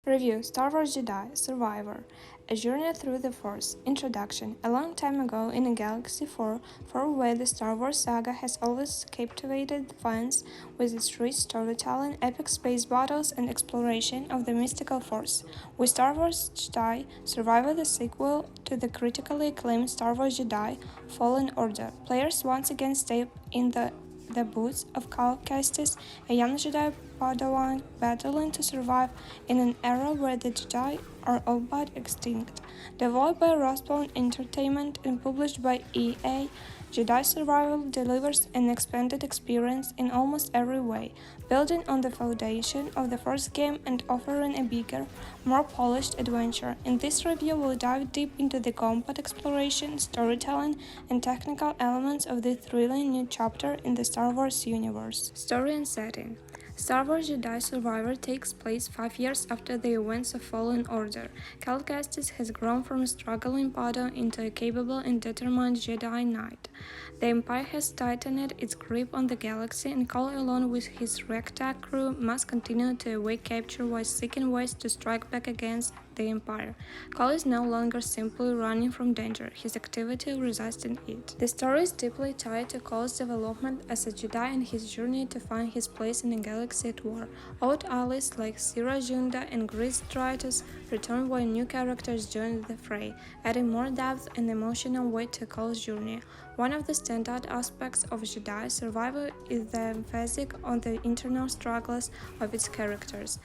Review Star Wars Jedi Survivor A Journey Through the Force Introduction A long time ago in a galaxy far, far away, the Star Wars saga has always captivated fans with its rich storytelling, epic space battles, and exploration of the mystical Force. With Star Wars Jedi Survivor, the sequel to the critically acclaimed Star Wars Jedi Fallen Order, players once again step in the boots of Cal Kestis, a young Jedi Padawan battling to survive in an era where the Jedi are all but extinct. Developed by Respawn Entertainment and published by EA, Jedi Survival delivers an expanded experience in almost every way, building on the foundation of the first game and offering a bigger, more polished adventure. In this review, we'll dive deep into the combat exploration, storytelling, and technical elements of this thrilling new chapter in the Star Wars universe. Story and setting. Star Wars Jedi Survivor takes place 5 years after the events of Fallen Order. Cal Kestis has grown from a struggling Padawan into a capable and determined Jedi Knight. The Empire has tightened its grip on the galaxy, and Cal, along with his ragtag crew, must continue to evade capture while seeking ways to strike back against the Empire. Cal is no longer simply running from danger, his activity resides in it. The story is deeply tied to Cal's development as a Jedi and his journey to find his place in a galaxy at war. Old allies like Sira Junda and Grease Dritus return while new characters join the fray, adding more depth and emotional weight to Cal's journey. One of the standout aspects of Jedi Survivor is the emphasis on the internal struggles of its characters.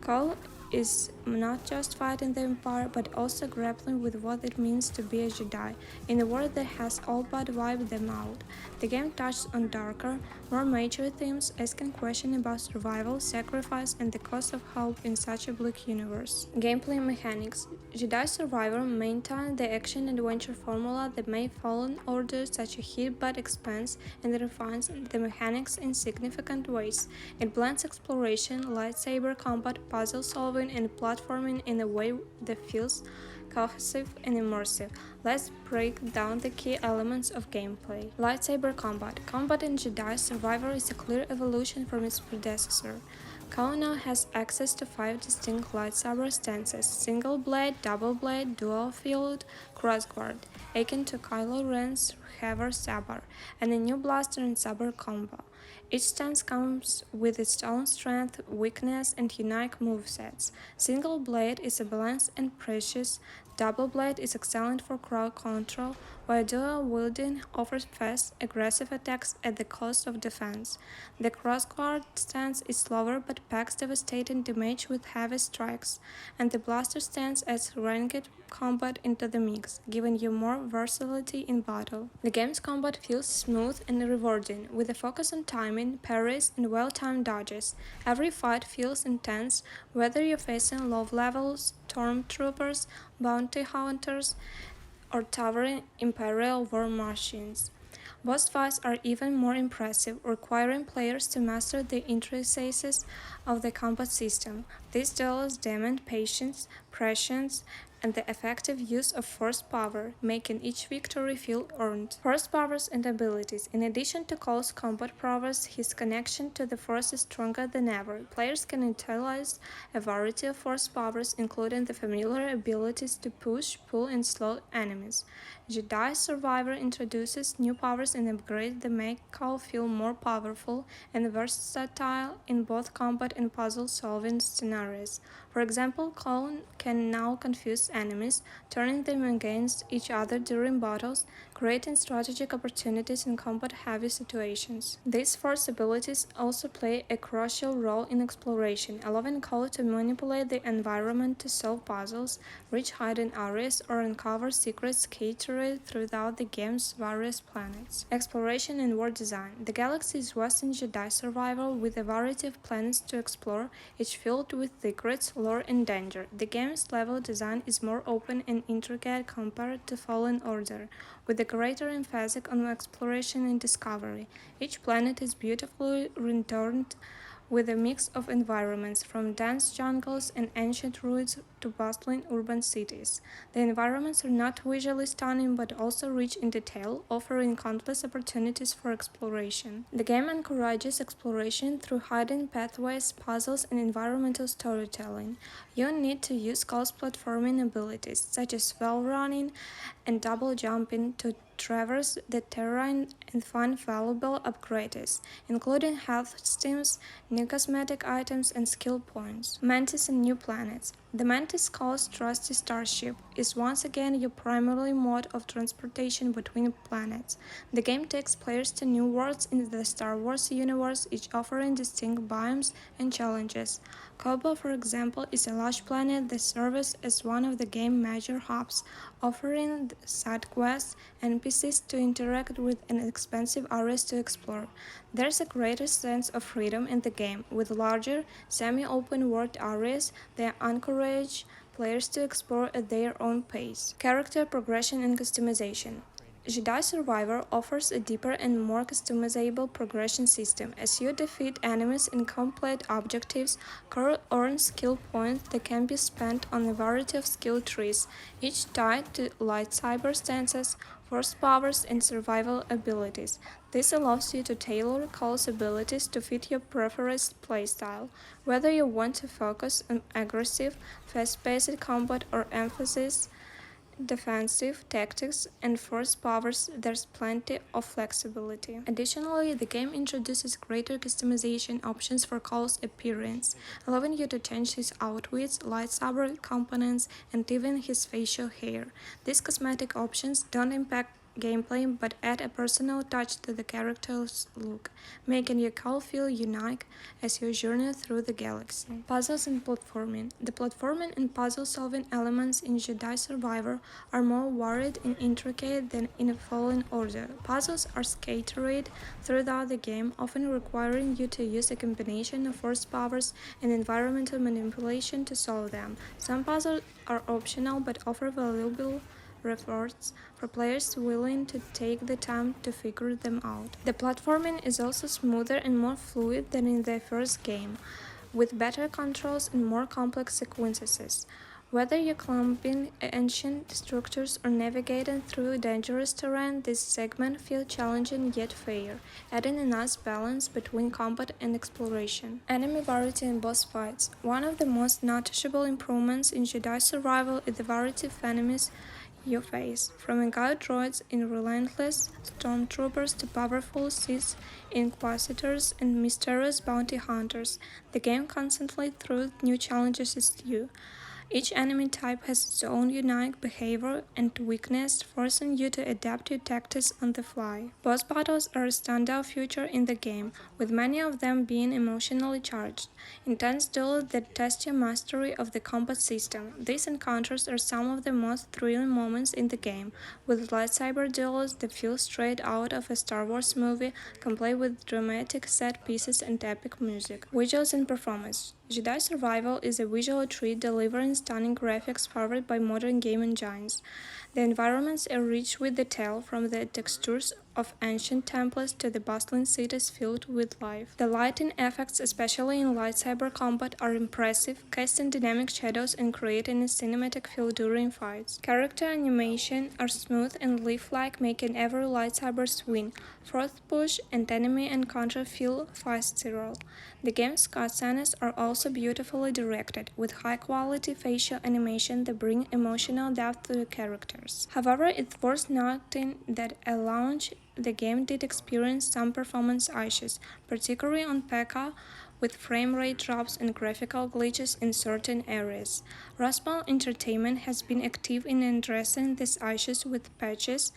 Cal is not just fighting the Empire, but also grappling with what it means to be a Jedi in a world that has all but wiped them out. The game touches on darker, more mature themes, asking questions about survival, sacrifice, and the cost of hope in such a bleak universe. Gameplay mechanics. Jedi Survivor maintains the action-adventure formula that made Fallen Order such a hit but expands and refines the mechanics in significant ways. It blends exploration, lightsaber combat, puzzle solving, and platforming in a way that feels cohesive and immersive. Let's break down the key elements of gameplay. Lightsaber combat. Combat in Jedi Survivor is a clear evolution from its predecessor. Cal now has access to 5 distinct lightsaber stances: single blade, double blade, dual field, crossguard, akin to Kylo Ren's Heavy Saber, and a new blaster and saber combo. Each stance comes with its own strength, weakness, and unique movesets. Single blade is a balanced and precious. Double blade is excellent for crowd control, while dual wielding offers fast, aggressive attacks at the cost of defense. The crossguard stance is slower but packs devastating damage with heavy strikes, and the blaster stance adds ranged combat into the mix, giving you more versatility in battle. The game's combat feels smooth and rewarding, with a focus on timing, parries, and well-timed dodges. Every fight feels intense, whether you're facing low-level stormtroopers, bounty hunters, or towering Imperial war machines. Boss fights are even more impressive, requiring players to master the intricacies of the combat system. These duels demand patience, prescience, and the effective use of force power, making each victory feel earned. Force powers and abilities. In addition to Cal's combat prowess, his connection to the Force is stronger than ever. Players can utilize a variety of force powers, including the familiar abilities to push, pull, and slow enemies. Jedi Survivor introduces new powers and upgrades that make Cal feel more powerful and versatile in both combat and puzzle-solving scenarios. For example, Cal can now confuse enemies, turning them against each other during battles, creating strategic opportunities in combat-heavy situations. These force abilities also play a crucial role in exploration, allowing Cal to manipulate the environment to solve puzzles, reach hidden areas, or uncover secrets scattered throughout the game's various planets. Exploration and world design. The galaxy is vast in Jedi Survival, with a variety of planets to explore, each filled with secrets, lore, and danger. The game's level design is more open and intricate compared to Fallen Order, with a greater emphasis on exploration and discovery. Each planet is beautifully rendered, with a mix of environments from dense jungles and ancient ruins to bustling urban cities. The environments are not visually stunning but also rich in detail, offering countless opportunities for exploration. The game encourages exploration through hidden pathways, puzzles, and environmental storytelling. You need to use Cal's platforming abilities, such as wall running and double jumping, to traverse the terrain and find valuable upgrades, including health stems, new cosmetic items, and skill points. Mantis and new planets. The Mantis, Cal's trusty starship, is once again your primary mode of transportation between planets. The game takes players to new worlds in the Star Wars universe, each offering distinct biomes and challenges. Kobo, for example, is a large planet that serves as one of the game's major hubs, offering side quests, NPCs to interact with, and expansive areas to explore. There's a greater sense of freedom in the game, with larger, semi-open world areas that encourage players to explore at their own pace. Character progression and customization. Jedi Survivor offers a deeper and more customizable progression system. As you defeat enemies and complete objectives, Cal earns skill points that can be spent on a variety of skill trees, each tied to lightsaber stances, force powers, and survival abilities. This allows you to tailor Cal's abilities to fit your preferred playstyle, whether you want to focus on aggressive, fast-paced combat or emphasis defensive tactics and force powers. There's plenty of flexibility. Additionally, the game introduces greater customization options for Cal's appearance, allowing you to change his outfits, lightsaber components, and even his facial hair. These cosmetic options don't impact gameplay but add a personal touch to the character's look, making your Cal feel unique as you journey through the galaxy. Puzzles and platforming. The platforming and puzzle-solving elements in Jedi Survivor are more varied and intricate than in Fallen Order. Puzzles are scattered throughout the game, often requiring you to use a combination of force powers and environmental manipulation to solve them. Some puzzles are optional but offer valuable rewards for players willing to take the time to figure them out. The platforming is also smoother and more fluid than in the first game, with better controls and more complex sequences. Whether you're climbing ancient structures or navigating through dangerous terrain, this segment feels challenging yet fair, adding a nice balance between combat and exploration. Enemy variety and boss fights. One of the most noticeable improvements in Jedi Survival is the variety of enemies you face, from guide droids in relentless stormtroopers to powerful Sith inquisitors and mysterious bounty hunters. The game constantly throws new challenges at you. Each enemy type has its own unique behavior and weakness, forcing you to adapt your tactics on the fly. Boss battles are a standout feature in the game, with many of them being emotionally charged. Intense duels that test your mastery of the combat system. These encounters are some of the most thrilling moments in the game, with lightsaber duels that feel straight out of a Star Wars movie, complete with dramatic set pieces and epic music. Visuals and performance. Jedi Survival is a visual treat, delivering stunning graphics powered by modern game engines. The environments are rich with detail, from the textures of ancient temples to the bustling cities filled with life. The lighting effects, especially in lightsaber combat, are impressive, casting dynamic shadows and creating a cinematic feel during fights. Character animation are smooth and lifelike, making every lightsaber swing, force push, and enemy encounter feel visceral. The game's cutscenes are also beautifully directed, with high-quality facial animation that bring emotional depth to the characters. However, it's worth noting that at launch, the game did experience some performance issues, particularly on P.E.K.K.A, with frame rate drops and graphical glitches in certain areas. Respawn Entertainment has been active in addressing these issues with patches,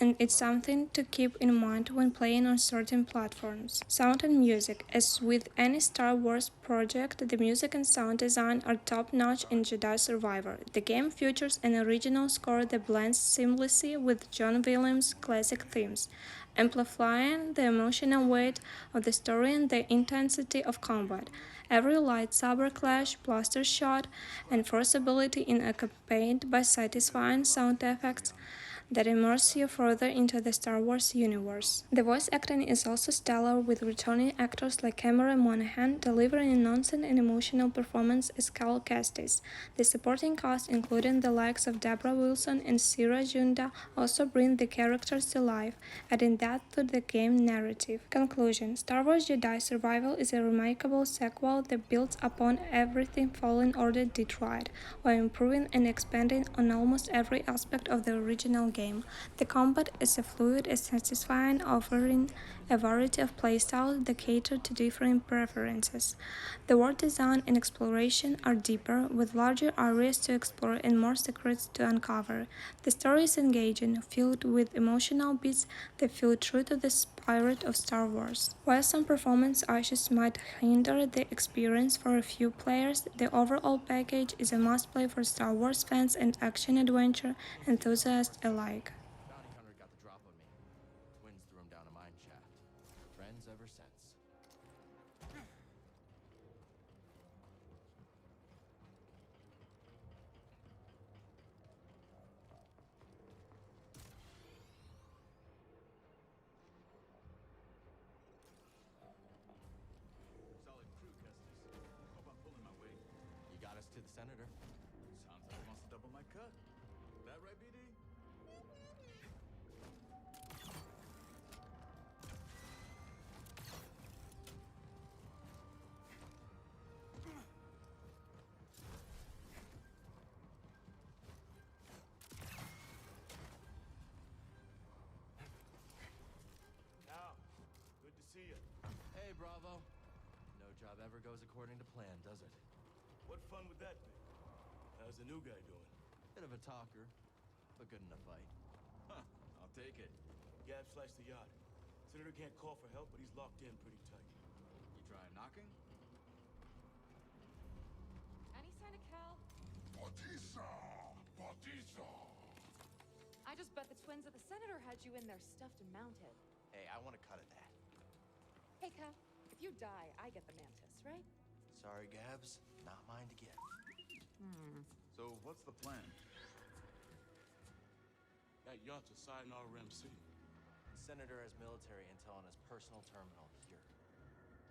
and it's something to keep in mind when playing on certain platforms. Sound and music. As with any Star Wars project, the music and sound design are top-notch in Jedi Survivor. The game features an original score that blends seamlessly with John Williams' classic themes, amplifying the emotional weight of the story and the intensity of combat. Every lightsaber clash, blaster shot, and force ability is accompanied by satisfying sound effects that immerse you further into the Star Wars universe. The voice acting is also stellar, with returning actors like Cameron Monaghan delivering a nonsense and emotional performance as Cal Kestis. The supporting cast, including the likes of Deborah Wilson and Sira Junda, also bring the characters to life, adding depth to the game narrative. Conclusion: Star Wars Jedi Survival is a remarkable sequel that builds upon everything Fallen Order did right, while improving and expanding on almost every aspect of the original game. The combat is fluid and satisfying, offering a variety of playstyles that cater to different preferences. The world design and exploration are deeper, with larger areas to explore and more secrets to uncover. The story is engaging, filled with emotional beats that feel true to the spirit of Star Wars. While some performance issues might hinder the experience for a few players, the overall package is a must-play for Star Wars fans and action-adventure enthusiasts alike. Bounty hunter got the drop on me. Twins threw him down a mine shaft. Friends ever since. Solid crew, Kestis. Hope I'm pulling my weight. You got us to the senator. Sounds like he wants to double my cut. That right, BD? Cal, good to see you. Hey, Bravo. No job ever goes according to plan, does it? What fun would that be? How's the new guy doing? Bit of a talker, but good in a fight. Huh, I'll take it. Gab sliced the yacht. Senator can't call for help, but he's locked in pretty tight. You trying knocking? Any sign of Cal? Batista! Batista! I just bet the twins of the Senator had you in there stuffed and mounted. Hey, I want a cut of that. Hey, Cal, if you die, I get the mantis, right? Sorry, Gabs. Not mine to give. So, what's the plan? That yacht's a Sayonara Rim City. Senator has military intel on his personal terminal here.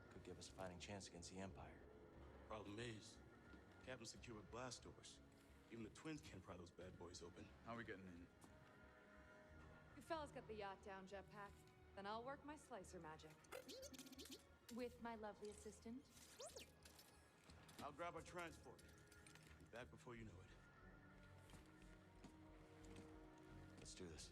Could give us a fighting chance against the Empire. Problem is, Captain secured blast doors. Even the twins can't pry those bad boys open. How are we getting in? You fellas get the yacht down, Jetpack. Then I'll work my slicer magic. With my lovely assistant. I'll grab our transport. Be back before you know it. Let's do this.